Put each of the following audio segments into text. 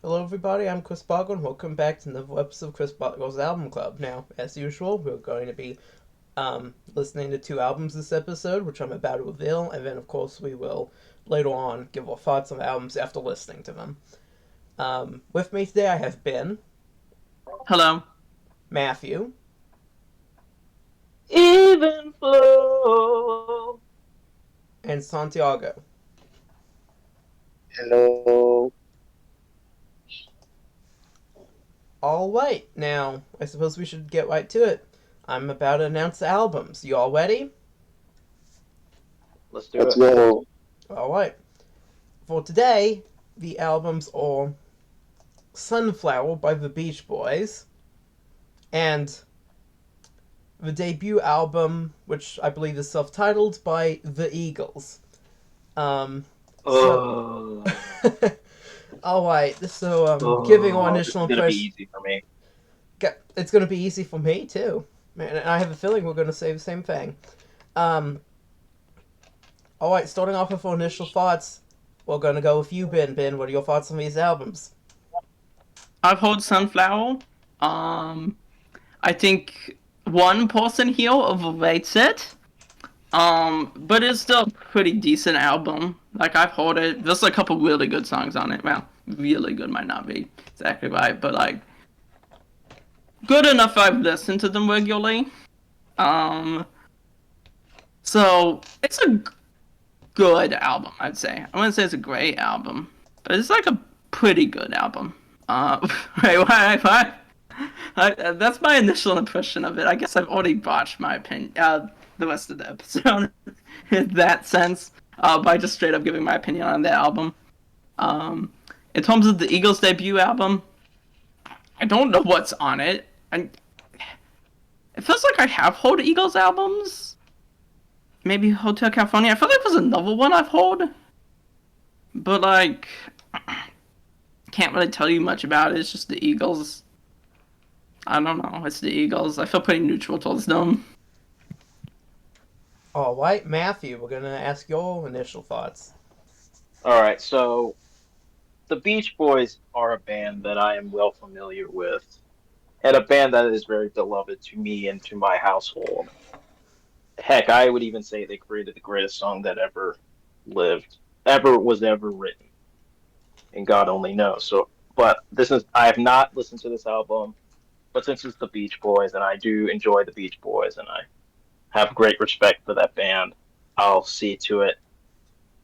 Hello, everybody. I'm Chris Bottger, and welcome back to another episode of Chris Bottger's Album Club. Now, as usual, we're going to be listening to two albums this episode, which I'm about to reveal, and then, of course, we will later on give our thoughts on the albums after listening to them. With me today, I have Ben, Hello. Matthew, Even flow. and Santiago. Hello. All right, now I suppose we should get right to it. I'm about to announce the albums. You all ready? Let's do Let's it. go. All right. For today, the albums are Sunflower by the Beach Boys and the debut album, which I believe is self-titled, by the Eagles. Um, so, Oh, all right. So, giving our this initial is gonna be impression, easy for me. it's gonna be easy for me too, man. And I have a feeling we're gonna say the same thing. Um, all right. Starting off with our initial thoughts, we're gonna go with you, Ben. Ben, what are your thoughts on these albums? I've heard Sunflower. Um, I think one person here overrates it. But it's still a pretty decent album. Like I've heard it. There's a couple really good songs on it. Well, really good might not be exactly right, but like good enough I've listened to them regularly. Um, so it's a good album, I'd say. I wouldn't say it's a great album, but it's like a pretty good album. Wait, why? That's my initial impression of it. I guess I've already botched my opinion, the rest of the episode in that sense, by just straight up giving my opinion on the album. Um, in terms of the Eagles' debut album, I don't know what's on it. And it feels like I have heard Eagles albums. Maybe Hotel California. I feel like there's another one I've heard, but like can't really tell you much about it. It's just the Eagles. I don't know. It's the Eagles. I feel pretty neutral towards them. All right, Matthew, we're gonna ask your initial thoughts. All right. So the Beach Boys are a band that I am well familiar with, and a band that is very beloved to me and to my household. Heck, I would even say they created the greatest song that ever lived, ever written, and God only knows. So, but this is I have not listened to this album, but since it's the Beach Boys, and I do enjoy the Beach Boys, and I have great respect for that band, I'll see to it.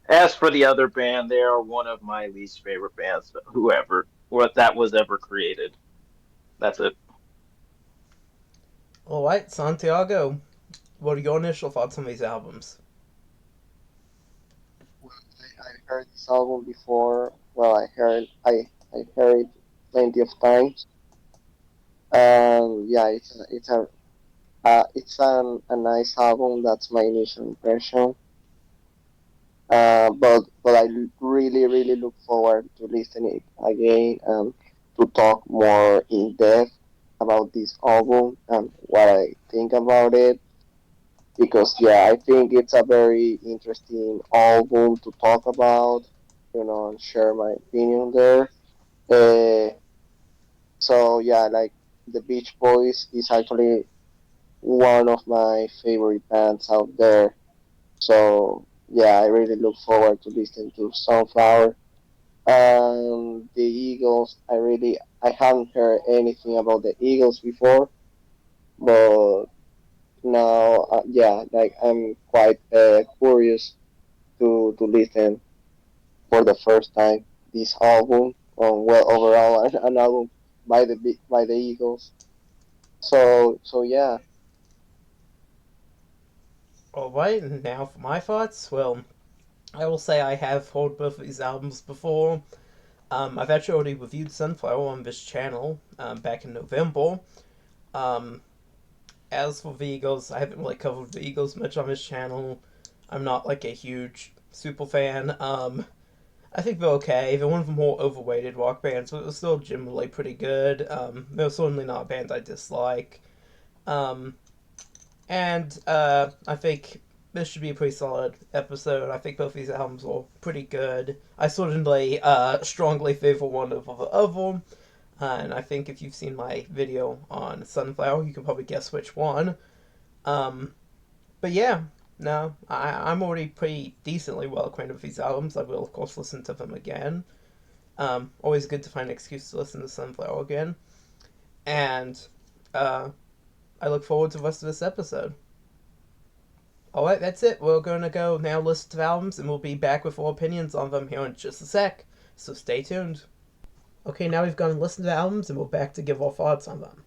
As for the other band, they are one of my least favorite bands, whoever, what that was ever created. That's it. All right, Santiago, what are your initial thoughts on these albums? I heard this album before. Well, I heard it plenty of times. Yeah, it's a nice album. That's my initial impression. But I really look forward to listening again and to talk more in depth about this album and what I think about it. Because yeah, I think it's a very interesting album to talk about. And share my opinion there. Uh, so yeah, like the Beach Boys is actually one of my favorite bands out there. So yeah, I really look forward to listening to Sunflower. The Eagles, I haven't heard anything about the Eagles before, but now yeah, like I'm quite curious to listen for the first time this album. Well, overall, an album by the Eagles. So yeah. All right, and now for my thoughts. Well, I will say I have heard both of these albums before. I've actually already reviewed Sunflower on this channel back in November. Um, as for the Eagles, I haven't really covered the Eagles much on this channel. I'm not like a huge super fan. I think they're okay. They're one of the more overrated rock bands, but they're still generally pretty good. They're certainly not a band I dislike. Um, and I think this should be a pretty solid episode. I think both these albums are pretty good. I certainly strongly favor one over the other. And I think if you've seen my video on Sunflower, you can probably guess which one. But yeah, no, I'm already pretty decently well acquainted with these albums. I will, of course, listen to them again. Always good to find an excuse to listen to Sunflower again. And I look forward to the rest of this episode. Alright, that's it. We're going to go now listen to albums, and we'll be back with our opinions on them here in just a sec. So stay tuned. Okay, now we've gone and listened to the albums, and we're back to give our thoughts on them.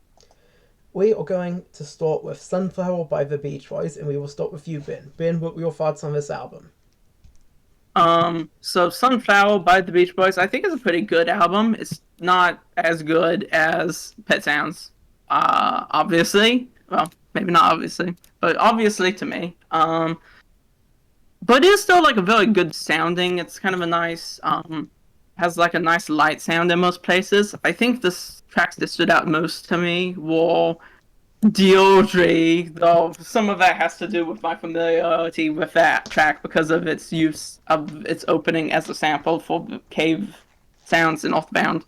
We are going to start with Sunflower by the Beach Boys, and we will start with you, Ben. Ben, what were your thoughts on this album? So Sunflower by the Beach Boys, I think is a pretty good album. It's not as good as Pet Sounds, obviously. Well, maybe not obviously, but obviously to me. But it's still like a very good sounding. It's kind of a nice, has like a nice light sound in most places. I think the tracks that stood out most to me were Deodry, though some of that has to do with my familiarity with that track because of its use of its opening as a sample for cave sounds in Earthbound.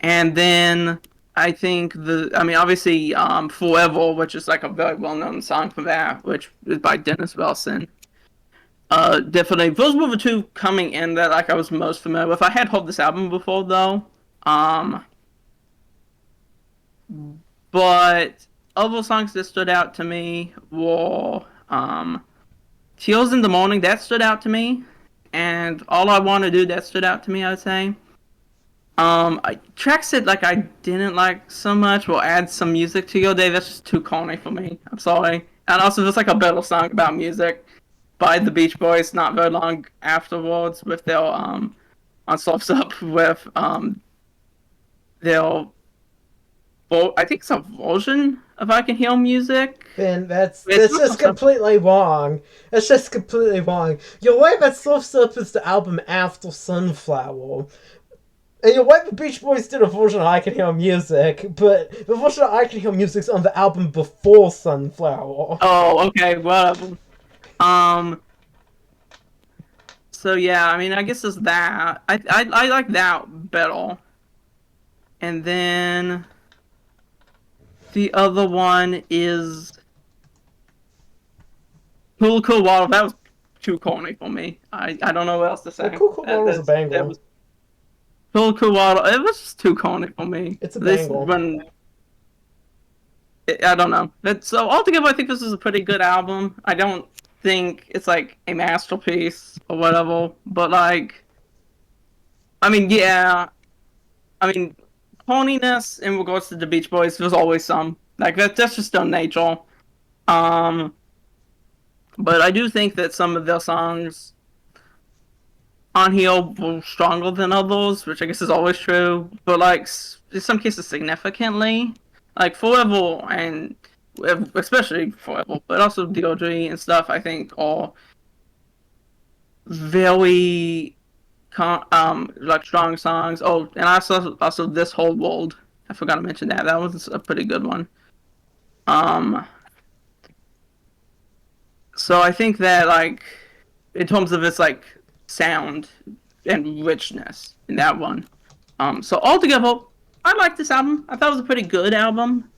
And then I think obviously Forever, which is like a very well-known song for that, which is by Dennis Wilson. Definitely, those were the two coming in that like I was most familiar with. I had heard this album before though, but other songs that stood out to me were Tears in the Morning, that stood out to me, and All I Want to Do, that stood out to me, I would say. Tracks that like I didn't like so much will Add Some Music to Your Day, that's just too corny for me. I'm sorry. And also there's like a better song about music by the Beach Boys not very long afterwards with their on Surf's Up with their I think it's a version of I Can Hear Music. Ben, that's just completely wrong. That's just completely wrong. You're right that Surf's Up is the album after Sunflower. And you're right the Beach Boys did a version of I Can Hear Music, but the version of I Can Hear Music's on the album before Sunflower. Oh, okay, whatever. So yeah, I mean, I guess it's that. I like that better. And then the other one is Cool Cool Water. That was too corny for me. I don't know what else to say. Well, Cool Cool Water was a banger. Cool Cool Water. It was just too corny for me. It's a banger. I don't know. So altogether, I think this is a pretty good album. I don't think it's like a masterpiece or whatever, but like, I mean, yeah. I mean, corniness in regards to the Beach Boys, there's always some. Like, that's just their nature. But I do think that some of their songs on here were stronger than others, which I guess is always true. But, like, in some cases, significantly. Like, Forever, and especially Forever, but also Deodry and stuff, I think, are very like strong songs. Oh, and also This Whole World. I forgot to mention that. That was a pretty good one. So I think that like in terms of its like sound and richness in that one. So altogether, I like this album. I thought it was a pretty good album.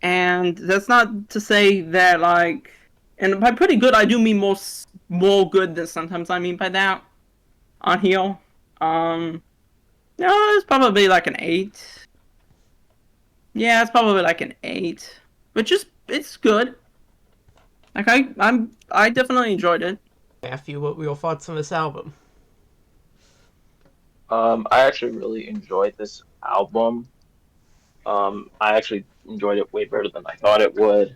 And that's not to say that like, and by pretty good I do mean more good than sometimes I mean by that. On here, no, it's probably like an 8. Yeah, it's probably like an 8, which is it's good. Like I definitely enjoyed it. Matthew, what were your thoughts on this album? I actually really enjoyed this album. I actually enjoyed it way better than I thought it would.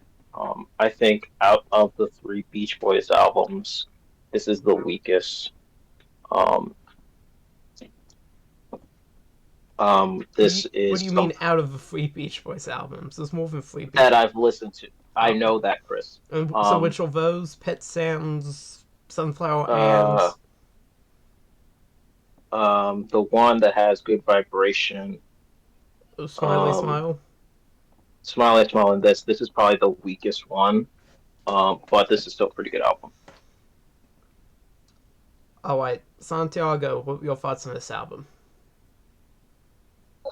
I think out of the 3 Beach Boys albums, this is the weakest. This is. What do you mean out of the 3 Beach Boys albums? There's more than 3 Beach that I've listened to. I know that, Chris. And so which of those? Pet Sounds, Sunflower, and the one that has Good Vibration. Smiley Smile. Smiley Smile, and this is probably the weakest one. But this is still a pretty good album. All right, Santiago, what were your thoughts on this album?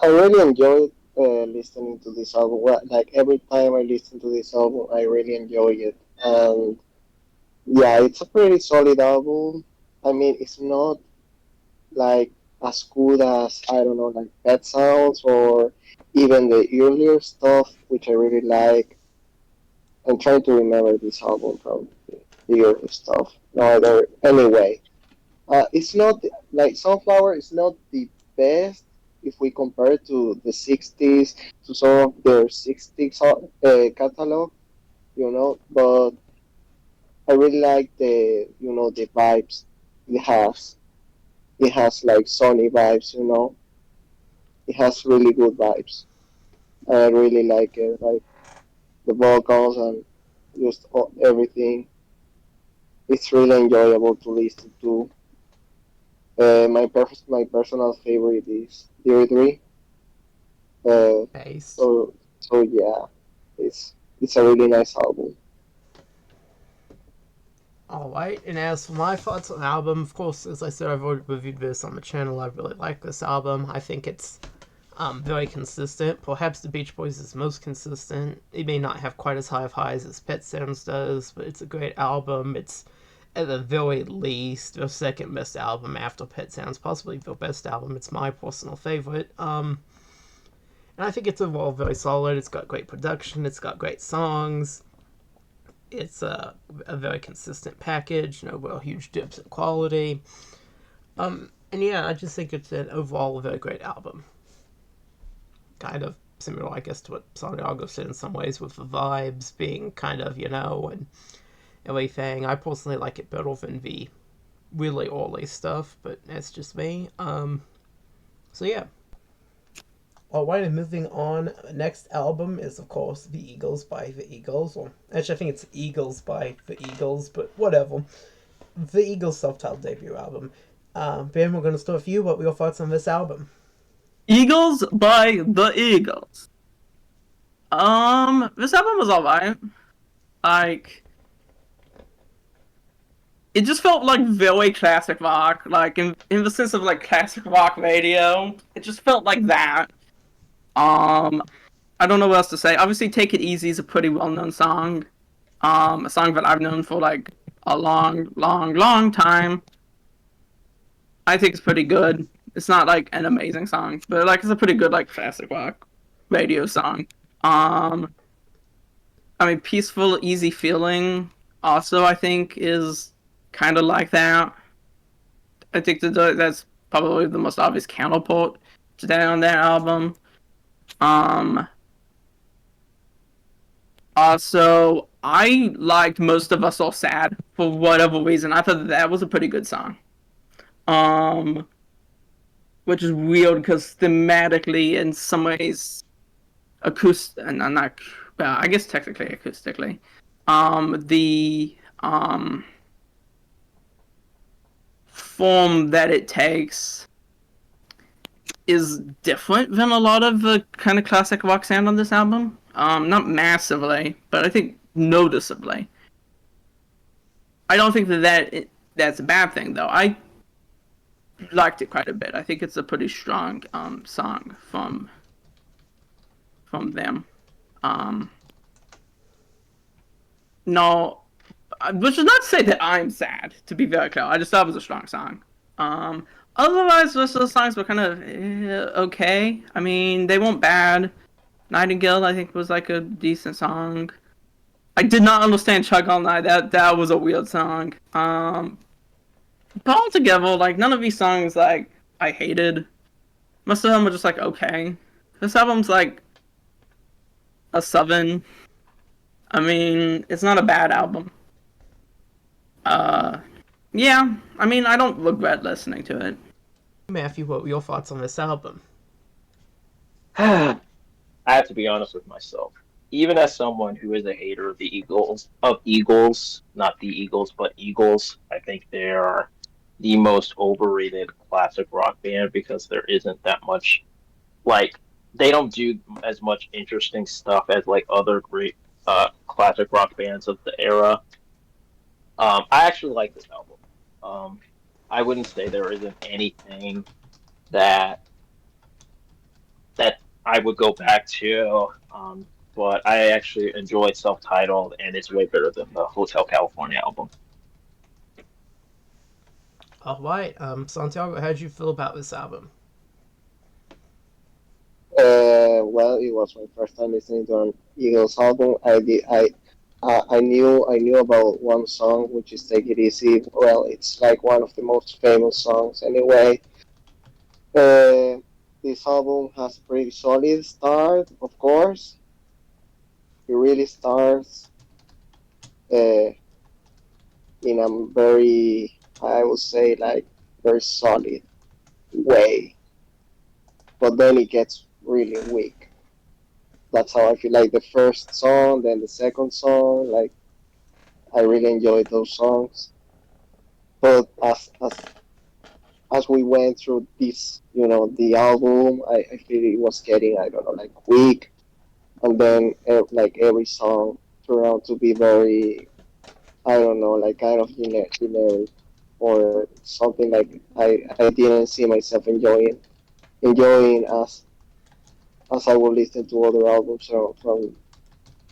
I really enjoyed listening to this album. Like every time I listen to this album, I really enjoy it. And yeah, it's a pretty solid album. I mean, it's not like as good as I don't know, like Pet Sounds or even the earlier stuff, which I really like. I'm trying to remember this album from the earlier stuff. No, other anyway. It's not like Sunflower is not the best if we compare to the 60s to some of their 60s catalog, but I really like the vibes it has. It has like sunny vibes. It has really good vibes. I really like it, like the vocals and just everything. It's really enjoyable to listen to. My personal favorite is Deirdre. Uh, Based. so yeah, it's a really nice album. Alright, and as for my thoughts on the album, of course, as I said, I've already reviewed this on the channel. I really like this album. I think it's very consistent. Perhaps the Beach Boys is most consistent. It may not have quite as high of highs as Pet Sounds does, but it's a great album. It's at the very least the second best album after Pet Sounds, possibly the best album. It's my personal favorite. And I think it's overall very solid. It's got great production. It's got great songs. It's a very consistent package. No real huge dips in quality. And yeah, I just think it's an overall a very great album. Kind of similar, I guess, to what Santiago said in some ways, with the vibes being kind of, and everything. I personally like it better than the really early stuff, but that's just me. So yeah. Alright, and moving on. Next album is, of course, The Eagles by The Eagles. Or actually, I think it's Eagles by The Eagles, but whatever. The Eagles' self-titled debut album. Ben, we're going to start with you. What were your thoughts on this album? Eagles by the Eagles. This album was alright. Like, it just felt like very classic rock, like in the sense of like classic rock radio. It just felt like that. Um, I don't know what else to say. Obviously, "Take It Easy" is a pretty well-known song. A song that I've known for like a long, long, long time. I think it's pretty good. It's not like an amazing song, but like it's a pretty good like classic rock radio song. Um, I mean, "Peaceful, Easy Feeling" also I think is kind of like that. I think that's probably the most obvious counterpart to that on that album. Um, Also, I liked "Most of Us Are Sad" for whatever reason. I thought that was a pretty good song. Um, which is weird because thematically, in some ways, acoustic, and not, well, I guess technically acoustically, the form that it takes is different than a lot of the kind of classic rock sound on this album. Not massively, but I think noticeably. I don't think that's a bad thing though. I liked it quite a bit. I think it's a pretty strong song from them. Um, no, which is not to say that I'm sad. To be very clear, I just thought it was a strong song. Otherwise, most of the songs were kind of okay. I mean, they weren't bad. "Nightingale" I think was like a decent song. I did not understand "Chug All Night." That was a weird song. But altogether, like none of these songs like I hated. Most of them were just like okay. This album's like a 7. I mean, it's not a bad album. Uh, yeah. I mean, I don't regret listening to it. Matthew, what were your thoughts on this album? I have to be honest with myself. Even as someone who is a hater of Eagles, not the Eagles, but Eagles, I think they are the most overrated classic rock band because there isn't that much, like, they don't do as much interesting stuff as like other great classic rock bands of the era. I actually like this album. Um, I wouldn't say there isn't anything that that I would go back to. But I actually enjoyed self-titled, and it's way better than the Hotel California album. All right, Santiago, how did you feel about this album? Well, it was my first time listening to an Eagles album. I knew about one song, which is "Take It Easy." Well, it's like one of the most famous songs anyway. Uh, this album has a pretty solid start, of course. It really starts uh, in a very, I would say, like very solid way, but then it gets really weak. That's how I feel. Like the first song, then the second song, like I really enjoyed those songs. But as we went through this, the album, I feel it was getting, I don't know, like weak, and then like every song turned out to be very, I don't know, like kind of generic or something like I didn't see myself enjoying as I would listen to other albums from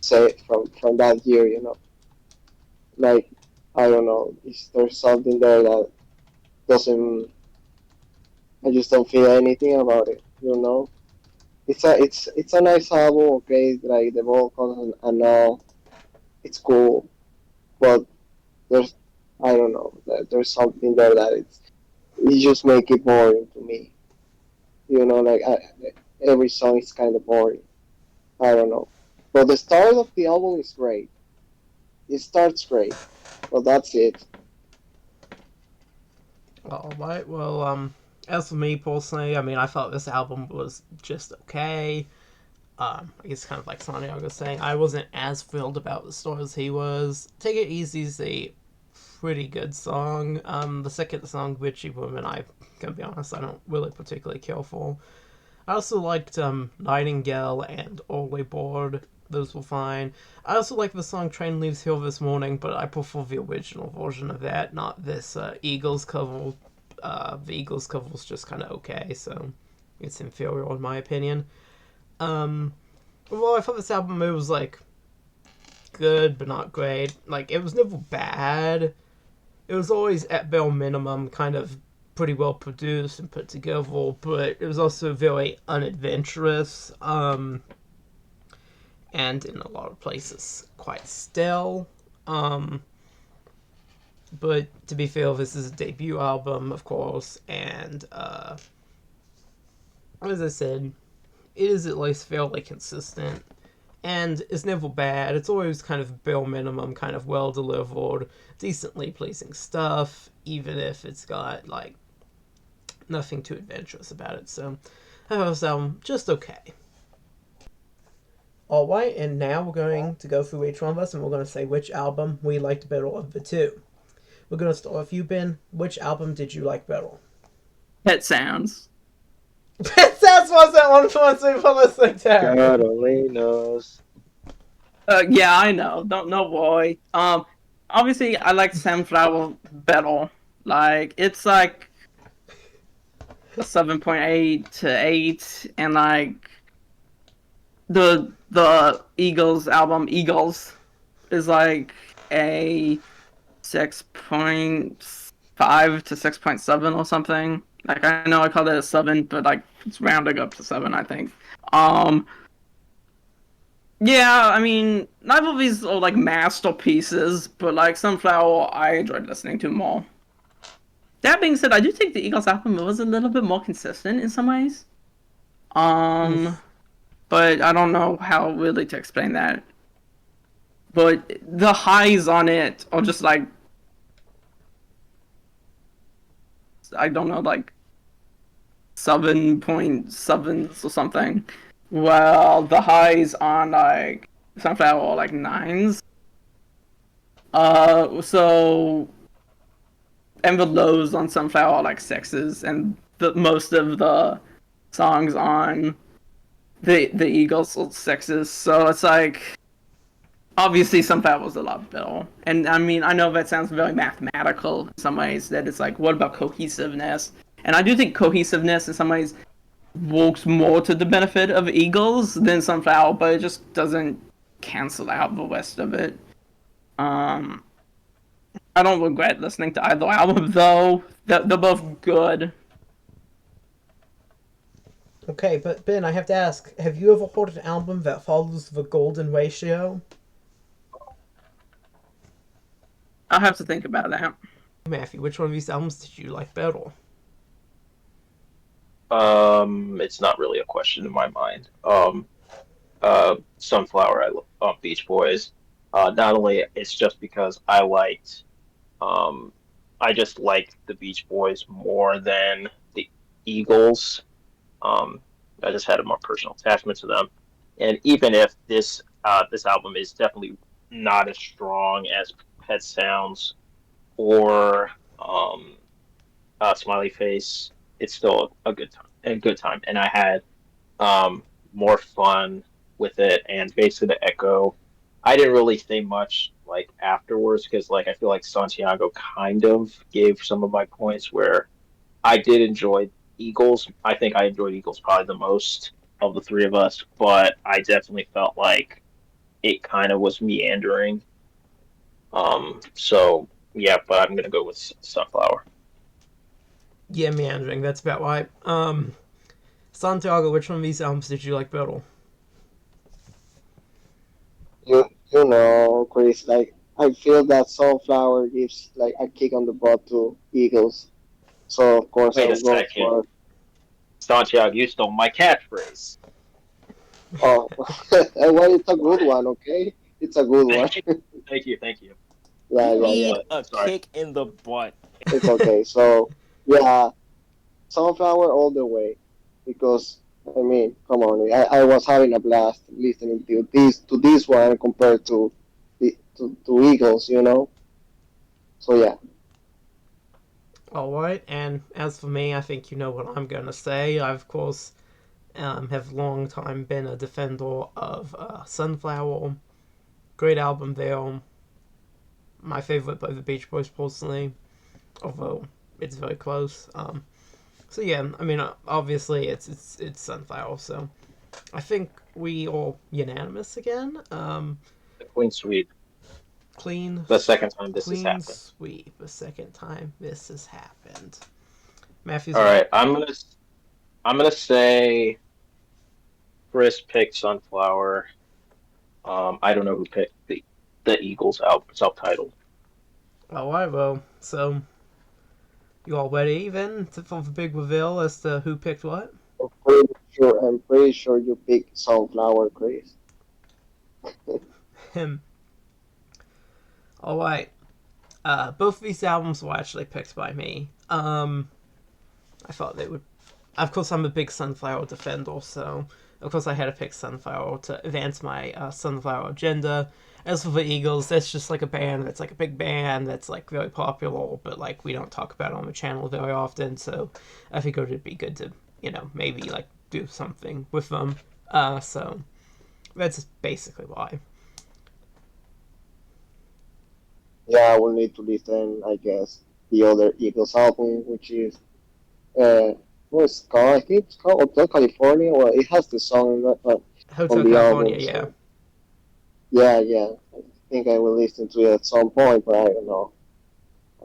say from that year, like I don't know, there's something there that doesn't. I just don't feel anything about it. It's a nice album, okay, like the vocals and all, it's cool, but there's I don't know, there's something there that it just make it boring to me. Like every song is kind of boring. I don't know, but the start of the album is great. It starts great, but that's it. All right, well, as for me personally, I mean, I thought this album was just okay. I guess kind of like Santiago was saying, I wasn't as thrilled about the story as he was. Take It Easy is a pretty good song. The second song, Witchy Woman, I can be honest, I don't really particularly care for. I also liked Nightingale and Always Bored. Those were fine. I also like the song Train Leaves Here This Morning, but I prefer the original version of that, not this Eagles cover. The Eagles cover was just kind of okay, so it's inferior in my opinion. Um, well, I thought this album, it was like good but not great. Like it was never bad. It was always at bare minimum kind of pretty well produced and put together, but it was also very unadventurous. And in a lot of places quite stale. Um, but to be fair, this is a debut album, of course, and as I said, it is at least fairly consistent. And it's never bad. It's always kind of bare minimum, kind of well delivered, decently pleasing stuff, even if it's got like nothing too adventurous about it. So I thought this album just okay. Alright, and now we're going to go through each one of us and we're going to say which album we liked better of the two. We're going to start with you, Ben. Which album did you like better? Pet Sounds. Pet Sounds wasn't one for us for listening to. God only knows. Yeah, I know. Don't know why. Obviously, I like Sunflower better. Like, it's like a 7.8 to 8, and like the Eagles album Eagles is like a 6.5 to 6.7 or something. Like I know I called it a 7, but like it's rounding up to 7, I think. Um, yeah, I mean neither of these are like masterpieces, but like Sunflower, I enjoyed listening to more. That being said, I do think the Eagles album was a little bit more consistent in some ways. Um, but I don't know how really to explain that. But the highs on it are just like I don't know, like 7.7s or something. Well, the highs on like Sunflower are like 9s. So and the lows on Sunflower are like 6s, and the most of the songs on the Eagles are 6s. So it's like obviously Sunflower was a lot better. And I mean, I know that sounds very mathematical in some ways, that it's like, what about cohesiveness? And I do think cohesiveness in some ways works more to the benefit of Eagles than Sunflower, but it just doesn't cancel out the rest of it. Um, I don't regret listening to either album though. They're both good. Okay, but Ben, I have to ask: have you ever heard an album that follows the golden ratio? I'll have to think about that. Matthew, which one of these albums did you like better? It's not really a question in my mind. Sunflower, Beach Boys. Not only it's just because um, I just liked the Beach Boys more than the Eagles. Um, I just had a more personal attachment to them, and even if this album is definitely not as strong as Pet Sounds or Smiley Face, it's still a good time. A good time, and I had um, more fun with it. And basically, the Echo, I didn't really think much like afterwards because like I feel like Santiago kind of gave some of my points where I did enjoy Eagles. I think I enjoyed Eagles probably the most of the three of us, but I definitely felt like it kind of was meandering. So yeah, but I'm gonna go with Sunflower. Yeah, meandering. That's about right. Santiago, which one of these albums did you like better? You know, Chris, like I feel that Sunflower gives like a kick on the butt to Eagles. So of course I Wait a will go second, for Santiago, you stole my catchphrase. oh well it's a good one, okay? It's a good one. Thank you, thank you, thank you. Yeah, You yeah, need yeah. But a sorry. kick in the butt. It's okay. So yeah, Sunflower all the way. Because I mean, come on, I was having a blast listening to this one compared to to Eagles, you know. So yeah, Alright, and as for me, I think you know what I'm gonna say. I, of course, have long time been a defender of Sunflower. Great album there. My favorite by the Beach Boys, personally, although it's very close. So yeah, I mean, obviously it's Sunflower. So I think we are unanimous again. The Queen Suite, Clean, the second time this has clean happened. sweep. The second time this has happened. Matthew's All right. right, I'm gonna say Chris picked Sunflower. I don't know who picked the Eagles album self-titled. All right, well, so you all ready then for the big reveal as to who picked what? I'm pretty sure you picked Sunflower, Chris. Him. All right. Both of these albums were actually picked by me. I thought they would. Of course, I'm a big Sunflower defender, so of course I had to pick Sunflower to advance my Sunflower agenda. As for the Eagles, that's just like a band that's like a big band that's like very popular, but like we don't talk about it on the channel very often. So I figured it'd be good to maybe like do something with them. So that's basically why. Yeah, I will need to listen, I guess, the other Eagles album, which is uh, what's it called? I think it's called Hotel California. Well, it has the song on Hotel the California, album, yeah. so yeah, yeah. I think I will listen to it at some point, but I don't know.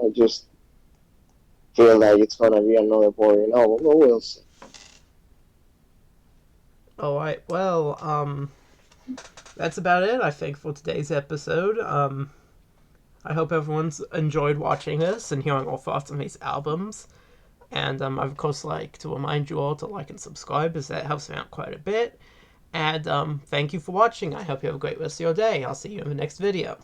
I just feel like it's gonna be another boring album. But we'll see. All right. Well, that's about it. I think for today's episode. I hope everyone's enjoyed watching this and hearing our thoughts on these albums. And I of course like to remind you all to like and subscribe, as that helps me out quite a bit. And thank you for watching. I hope you have a great rest of your day. I'll see you in the next video.